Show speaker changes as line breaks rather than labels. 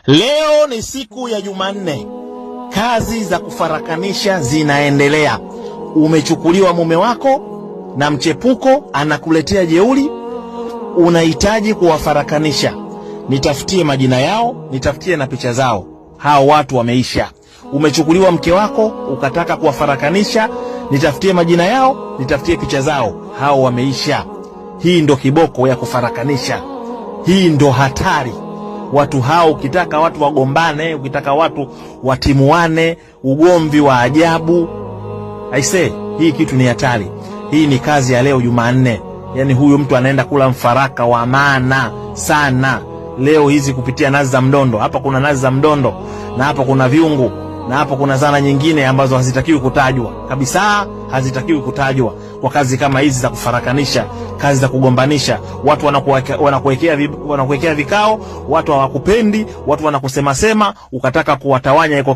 Leo ni siku ya Jumanne. Kazi za kufarakanisha zinaendelea. Umechukuliwa mume wako na mchepuko anakuletea jeuri, unahitaji kuwafarakanisha. Nitafutie majina yao, nitafutie na picha zao. Hao watu wameisha. Umechukuliwa mke wako, ukataka kuwafarakanisha, nitafutie majina yao, nitafutie picha zao. Hao wameisha. Hii ndo kiboko ya kufarakanisha. Hii ndo hatari. Watu hao, ukitaka watu wagombane, ukitaka watu watimuane, ugomvi wa ajabu, aise, hii kitu ni hatari. Hii ni kazi ya leo Jumanne. Yani huyu mtu anaenda kula mfaraka wa maana sana leo hizi kupitia nazi za mdondo. Hapa kuna nazi za mdondo, na hapa kuna viungu, na hapa kuna zana nyingine ambazo hazitakiwi kutajwa kabisa, hazitakiwi kutajwa kwa kazi kama hizi za kufarakanisha, kazi za kugombanisha. Watu wanakuwekea vikao, watu hawakupendi, watu wanakusema sema, ukataka kuwatawanya iko